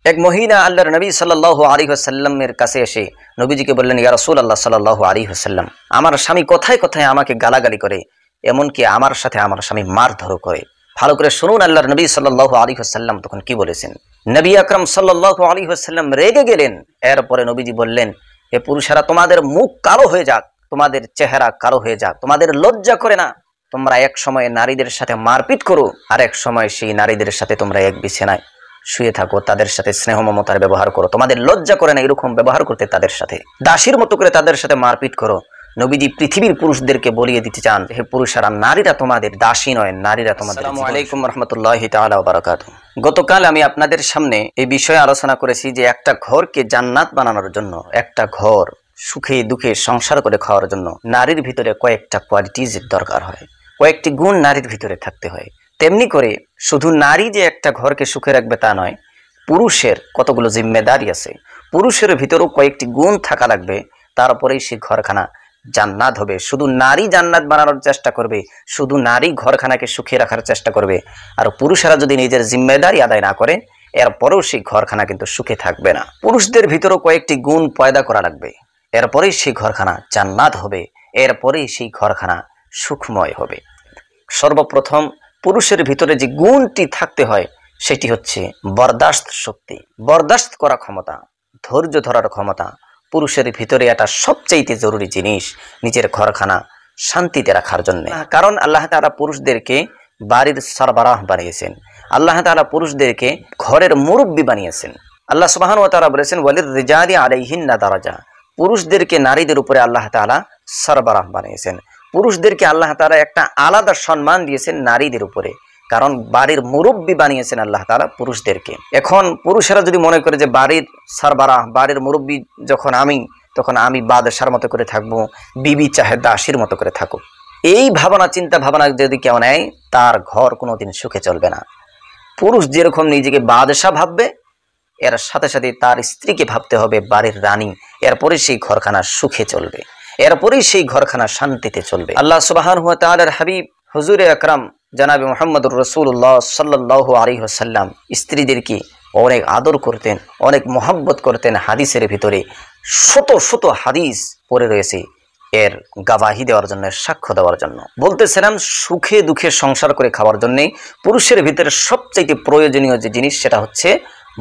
এক মহিলা আল্লাহর নবী সাল্লাল্লাহু আলাইহি ওয়াসাল্লামের কাছে এসে নবীজিকে বললেন, ইয়া রাসূলুল্লাহ সাল্লাল্লাহু আলাইহি ওয়াসাল্লাম, আমার স্বামী কথায় কথায় আমাকে গালাগালি করে, এমনকি আমার সাথে আমার স্বামী মারধর করে। ভালো করে শুনুন আল্লাহর নবী সাল্লাল্লাহু আলাইহি ওয়াসাল্লাম তখন কি বলেছেন। নবী আকরাম সাল্লাল্লাহু আলাইহি ওয়াসাল্লাম রেগে গেলেন। এরপরে নবীজি বললেন, হে পুরুষেরা, তোমাদের মুখ কালো হয়ে যাক, তোমাদের চেহারা কালো হয়ে যাক, তোমাদের লজ্জা করে না? তোমরা এক সময় নারীদের সাথে মারপিট করো, আর এক সময় সেই নারীদের সাথে তোমরা এক বিছানায় শুয়ে থাকো, তাদের সাথে স্নেহ মমতার ব্যবহার করো। তোমাদের লজ্জা করে না এরকম ব্যবহার করতে? তাদের সাথে দাসীর মতো করে তাদের সাথে মারপিট করো। নবীজি পৃথিবীর পুরুষদেরকে বলিয়ে দিতে চান, হে পুরুষেরা, নারীরা তোমাদের দাসী নয়, নারীরা তোমাদের। আসসালামু আলাইকুম রাহমাতুল্লাহি তাআলা ওয়া বারাকাতুহু। গতকাল আমি আপনাদের সামনে এই বিষয়ে আলোচনা করেছি যে একটা ঘরকে জান্নাত বানানোর জন্য, একটা ঘর সুখে দুঃখে সংসার করে খাওয়ার জন্য নারীর ভিতরে কয়েকটা কোয়ালিটিজের দরকার হয়, কয়েকটি গুণ নারীর ভিতরে থাকতে হয়। তেমনি করে শুধু নারী যে একটা ঘরকে সুখে রাখবে তা নয়, পুরুষের কতগুলো জিম্মেদারি আছে। পুরুষের ভিতরেও কয়েকটি গুণ থাকা লাগবে, তারপরেই সে ঘরখানা জান্নাত হবে। শুধু নারী জান্নাত বানানোর চেষ্টা করবে, শুধু নারী ঘরখানাকে সুখে রাখার চেষ্টা করবে, আর পুরুষেরা যদি নিজের জিম্মেদারি আদায় না করে, এরপরেও সেই ঘরখানা কিন্তু সুখে থাকবে না। পুরুষদের ভিতরেও কয়েকটি গুণ পয়দা করা লাগবে, এরপরেই সেই ঘরখানা জান্নাত হবে, এরপরেই সেই ঘরখানা সুখময় হবে। সর্বপ্রথম পুরুষের ভিতরে যে গুণটি থাকতে হয় সেটি হচ্ছে বরদাস্ত শক্তি, বরদাস্ত করা ক্ষমতা, ধৈর্য ধরার ক্ষমতা। পুরুষের ভিতরে এটা সবচাইতে জরুরি জিনিস নিজের ঘরখানা শান্তিতে রাখার জন্য। কারণ আল্লাহ তাআলা পুরুষদেরকে বাড়ির সরবরাহ বানিয়েছেন, আল্লাহ তাআলা পুরুষদেরকে ঘরের মুরব্বি বানিয়েছেন। আল্লাহ সুবহানাহু ওয়া তাআলা বলেছেন, ওয়ালির রিজালি আলাইহিন্না দারাজা। পুরুষদেরকে নারীদের উপরে আল্লাহ তাআলা সরবরাহ বানিয়েছেন। পুরুষদেরকে আল্লাহ তাআলা একটা আলাদা সম্মান দিয়েছেন নারীদের উপরে, কারণ বাড়ির মুরব্বি বানিয়েছেন আল্লাহ তাআলা পুরুষদেরকে। এখন পুরুষেরা যদি মনে করে যে বাড়ির সরবরাহ, বাড়ির মুরব্বি যখন আমি, তখন আমি বাদশার মতো করে থাকবো, বিবি চাহে দাসীর মতো করে থাকুক, এই ভাবনা চিন্তা ভাবনা যদি কেউ নেয়, তার ঘর কোনোদিন সুখে চলবে না। পুরুষ যেরকম নিজেকে বাদশা ভাববে, এর সাথে সাথে তার স্ত্রীকে ভাবতে হবে বাড়ির রানী, এরপরে সেই ঘরখানা সুখে চলবে, এরপরেই সেই ঘরখানা শান্তিতে চলবে। আল্লাহ সুবহানাহু ওয়া তাআলার হাবিব হুজুরে আকরাম জনাবে মুহাম্মদুর রাসূলুল্লাহ সাল্লাল্লাহু আলাইহি ওয়াসাল্লাম স্ত্রীদেরকে অনেক আদর করতেন, অনেক মহব্বত করতেন। হাদিসের ভিতরে শত শত হাদিস পড়ে রয়েছে এর গাওয়াহি দেওয়ার জন্য, সাক্ষ্য দেওয়ার জন্য। বলতেছিলাম, সুখে দুঃখে সংসার করে খাওয়ার জন্য পুরুষের ভিতরে সবচাইতে প্রয়োজনীয় যে জিনিস সেটা হচ্ছে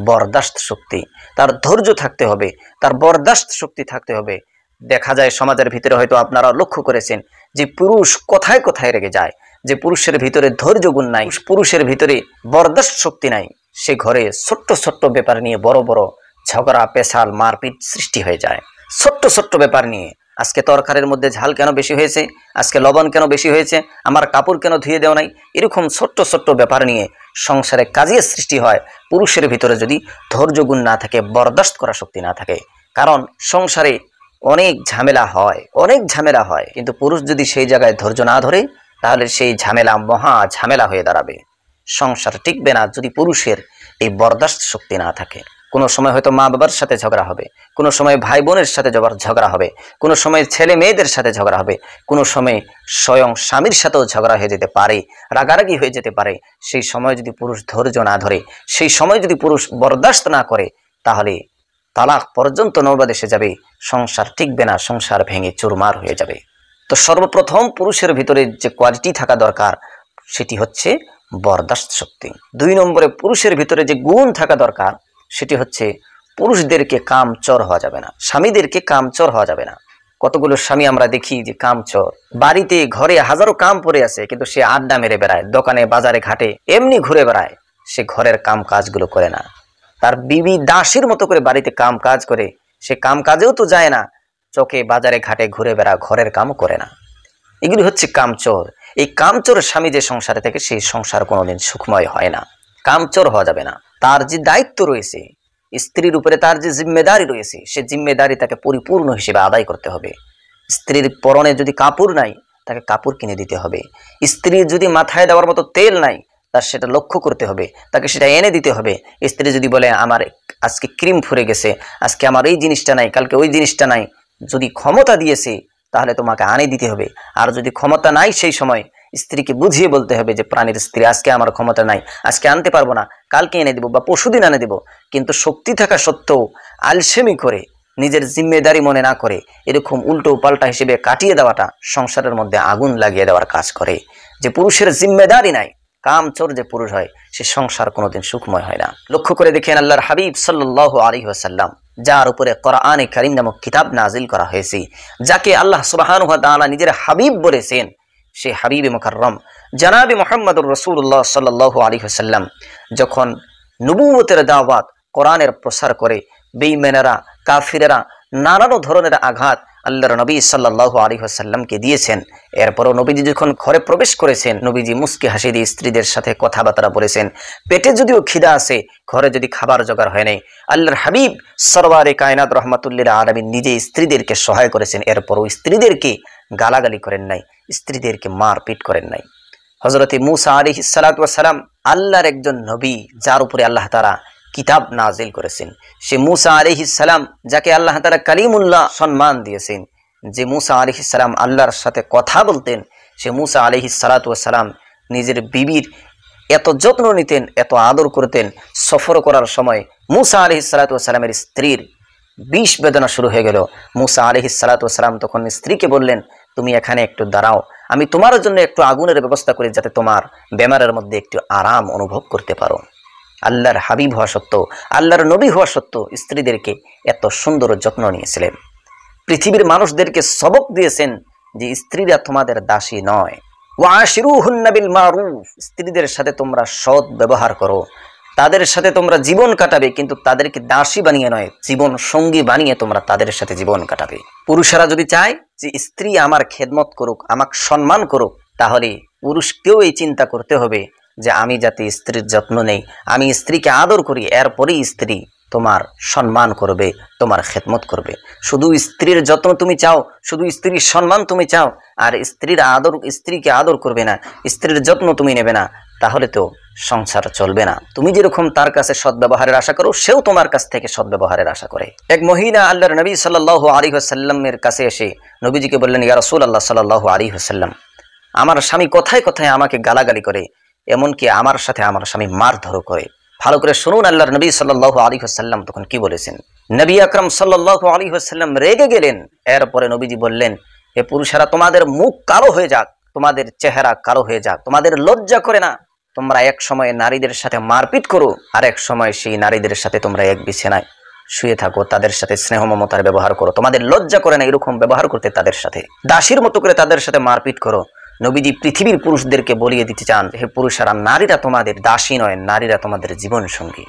বরদাস্ত শক্তি। তার ধৈর্য থাকতে হবে, তার বরদাস্ত শক্তি থাকতে হবে। দেখা যায় সমাজের ভিতরে, হয়তো আপনারা লক্ষ্য করেছেন, যে পুরুষ কোথায় কোথায় রেগে যায়, যে পুরুষের ভিতরে ধৈর্য গুণ নাই, পুরুষের ভিতরে বরদাস্ত শক্তি নাই, সে ঘরে ছোট্ট ছোট্ট ব্যাপার নিয়ে বড় বড় ঝগড়া পেশাল মারপিট সৃষ্টি হয়ে যায়। ছোট্ট ছোট্ট ব্যাপার নিয়ে, আজকে তরকারির মধ্যে ঝাল কেন বেশি হয়েছে, আজকে লবণ কেন বেশি হয়েছে, আমার কাপড় কেন ধুয়ে দেওয়া নাই, এরকম ছোট্ট ছোট্ট ব্যাপার নিয়ে সংসারে কাজিয়ে সৃষ্টি হয়। পুরুষের ভিতরে যদি ধৈর্য গুণ না থাকে, বরদাস্ত করা শক্তি না থাকে, কারণ সংসারে অনেক ঝামেলা হয়, অনেক ঝামেলা হয়, কিন্তু পুরুষ যদি সেই জায়গায় ধৈর্য না ধরে, তাহলে সেই ঝামেলা মহা ঝামেলা হয়ে দাঁড়াবে। সংসার টিকবে না যদি পুরুষের এই বরদাস্ত শক্তি না থাকে। কোনো সময় হয়তো মা বাবার সাথে ঝগড়া হবে, কোনো সময় ভাই বোনের সাথে ঝগড়া হবে, কোনো সময় ছেলে মেয়েদের সাথে ঝগড়া হবে, কোনো সময় স্বয়ং স্বামীর সাথেও ঝগড়া হয়ে যেতে পারে, রাগারাগি হয়ে যেতে পারে। সেই সময় যদি পুরুষ ধৈর্য না ধরে, সেই সময় যদি পুরুষ বরদাস্ত না করে, তাহলে তালাক পর্যন্ত নৌবাদ এসে যাবে, সংসার টিকবে না, সংসার ভেঙে চুরমার হয়ে যাবে। তো সর্বপ্রথম পুরুষের ভিতরে যে কোয়ালিটি থাকা দরকার সেটি হচ্ছে বরদাস্ত শক্তি। 2 নম্বরে পুরুষের ভিতরে যে গুণ থাকা দরকার সেটি হচ্ছে পুরুষদেরকে কামচোর হওয়া যাবে না, স্বামীদেরকে কামচোর হওয়া যাবে না। কতগুলো স্বামী আমরা দেখি যে কামচোর, বাড়িতে ঘরে হাজারো কাম পড়ে আছে, কিন্তু সে আড্ডা মেরে বেড়ায়, দোকানে বাজারে ঘাটে এমনি ঘুরে বেড়ায়, সে ঘরের কাম কাজগুলো করে না। তার বিবি দাসীর মতো করে বাড়িতে কাম কাজ করে, সে কাম কাজেও তো যায় না, চোখে বাজারে ঘাটে ঘুরে বেড়া, ঘরের কামও করে না। এগুলি হচ্ছে কামচোর। এই কামচোর স্বামী যে সংসারে থাকে, সেই সংসার কোনোদিন সুখময় হয় না। কামচোর হওয়া যাবে না। তার যে দায়িত্ব রয়েছে স্ত্রীর উপরে, তার যে জিম্মেদারি রয়েছে, সে জিম্মেদারি তাকে পরিপূর্ণ হিসেবে আদায় করতে হবে। স্ত্রীর পরনে যদি কাপড় নাই, তাকে কাপড় কিনে দিতে হবে। স্ত্রীর যদি মাথায় দেওয়ার মতো তেল নাই, তার সেটা লক্ষ্য করতে হবে, তাকে সেটা এনে দিতে হবে। স্ত্রী যদি বলে আমার আজকে ক্রিম ফুরে গেছে, আজকে আমার এই জিনিসটা নাই, কালকে ওই জিনিসটা নাই, যদি ক্ষমতা দিয়েছে তাহলে তোমাকে আনে দিতে হবে। আর যদি ক্ষমতা নাই সেই সময় স্ত্রীকে বুঝিয়ে বলতে হবে যে প্রাণীর স্ত্রী, আজকে আমার ক্ষমতা নাই, আজকে আনতে পারবো না, কালকে এনে দেবো বা পরশুদিন এনে দেবো। কিন্তু শক্তি থাকা সত্ত্বেও আলসেমি করে, নিজের জিম্মেদারি মনে না করে এরকম উল্টো পাল্টা হিসেবে কাটিয়ে দেওয়াটা সংসারের মধ্যে আগুন লাগিয়ে দেওয়ার কাজ করে। যে পুরুষের জিম্মেদারি নাই, কামচোর যে পুরুষ হয়, সে সংসার কোনোদিন সুখময় হয় না। লক্ষ্য করে দেখেন আল্লাহর হাবিব সাল্লাল্লাহু আলাইহি ওয়াসাল্লাম, যার উপরে কোরআনে কারীম নামক কিতাব নাজিল করা হয়েছে, যাকে আল্লাহ সুবহানাহু ওয়া তাআলা নিজের হাবিব বলেছেন, সে হাবিবে মুকাররম জনাবে মুহাম্মদুর রাসূলুল্লাহ সাল্লাল্লাহু আলাইহি ওয়াসাল্লাম যখন নবুয়তের দাওয়াত, কোরআনের প্রসার করে বেঈমানেরা, কাফিরেরা নানান ধরনের আঘাত আল্লাহর নবী সাল্লাল্লাহু আলাইহি ওয়াসাল্লামকে দিয়েছেন, এরপরও নবীজি যখন ঘরে প্রবেশ করেছেন, নবীজি মুস্কি হাসি দিয়ে স্ত্রীদের সাথে কথাবার্তা বলেছেন। পেটে যদিও খিদা আছে, ঘরে যদি খাবার জোগাড় হয় নাই, আল্লাহর হাবিব সরওয়ারে কায়নাত রাহমাতুল্লিল আলামিন নিজে স্ত্রীদেরকে সহায় করেছেন, এরপরও স্ত্রীদেরকে গালাগালি করেন নাই, স্ত্রীদেরকে মারপিট করেন নাই। হযরতে মূসা আলাইহিস সালাতু ওয়াস সালাম আল্লাহর একজন নবী, যার উপরে আল্লাহ তাআলা কিতাব নাজিল করেছেন। সে মূসা আলাইহিস সালাম, যাকে আল্লাহ তাআলা কালিমুল্লাহ সম্মান দিয়েছেন, যে মূসা আলাইহিস সালাম আল্লাহর সাথে কথা বলতেন, সে মূসা আলাইহিস সালাতু ওয়াস সালাম নিজের বিবির এত যত্ন নিতেন, এত আদর করতেন। সফর করার সময় মূসা আলাইহিস সালাতু ওয়াস সালামের স্ত্রীর বিষ বেদনা শুরু হয়ে গেল। মূসা আলাইহিস সালাতু ওয়াস সালাম তখন স্ত্রীকে বললেন, তুমি এখানে একটু দাঁড়াও, আমি তোমার জন্য একটু আগুনের ব্যবস্থা করি, যাতে তোমার বেমারের মধ্যে একটু আরাম অনুভব করতে পারো। আল্লাহর হাবিব হওয়া সত্ত্বেও, আল্লাহর নবী হওয়া সত্ত্বেও স্ত্রীদেরকে এত সুন্দর যত্ন নিয়েছিলেন। পৃথিবীর মানুষদেরকে সবক দিয়েছেন যে স্ত্রীরা তোমাদের দাসী নয়। ওয়াশিরুহুন্না বিল মারুফ, স্ত্রীদের সাথে তোমরা সৎ ব্যবহার করো, তাদের সাথে তোমরা জীবন কাটাবে, কিন্তু তাদেরকে দাসী বানিয়ে নয়, জীবন সঙ্গী বানিয়ে তোমরা তাদের সাথে জীবন কাটাবে। পুরুষেরা যদি চায় যে স্ত্রী আমার খেদমত করুক, আমাকে সম্মান করুক, তাহলে পুরুষকেও এই চিন্তা করতে হবে যে আমি যাতে স্ত্রীর যত্ন নেই, আমি স্ত্রীকে আদর করি, এরপরেই স্ত্রী তোমার সম্মান করবে, তোমার খেদমত করবে। শুধু স্ত্রীর যত্ন তুমি চাও, শুধু স্ত্রীর সম্মান তুমি চাও, আর স্ত্রীকে আদর করবে না, স্ত্রীর যত্ন তুমি নেবে না, তাহলে তো সংসার চলবে না। তুমি যেরকম তার কাছে সদ্ব্যবহারের আশা করো, সেও তোমার কাছ থেকে সদ্ব্যবহারের আশা করে। এক মহিলা আল্লাহর নবী সাল্লাল্লাহু আলাইহি ওয়াসাল্লামের কাছে এসে নবীজিকে বললেন, ইয়া রাসূলুল্লাহ সাল্লাল্লাহু আলাইহি ওয়াসাল্লাম, আমার স্বামী কথায় কথায় আমাকে গালাগালি করে, এমনকি আমার সাথে আমার স্বামী মারধর করে। ভালো করে শুনুন আল্লাহর নবী সাল্লাল্লাহু আলাইহি ওয়াসাল্লাম তখন কি বলেছেন। নবী আকরাম সাল্লাল্লাহু আলাইহি ওয়াসাল্লাম রেগে গেলেন। এরপরে নবীজি বললেন, হে পুরুষেরা, তোমাদের মুখ কালো হয়ে যাক, তোমাদের চেহারা কালো হয়ে যাক, তোমাদের লজ্জা করে না? তোমরা এক সময় নারীদের সাথে মারপিট করো, আর এক সময় সেই নারীদের সাথে তোমরা এক বিছানায় শুয়ে থাকো, তাদের সাথে স্নেহ মমতার ব্যবহার করো। তোমাদের লজ্জা করে না এরকম ব্যবহার করতে? তাদের সাথে দাসীর মতো করে তাদের সাথে মারপিট করো। নবীজি পৃথিবীর পুরুষদেরকে বলিয়ে দিতে চান, হে পুরুষেরা, নারীরা তোমাদের দাসী নয়, নারীরা তোমাদের জীবন সঙ্গী।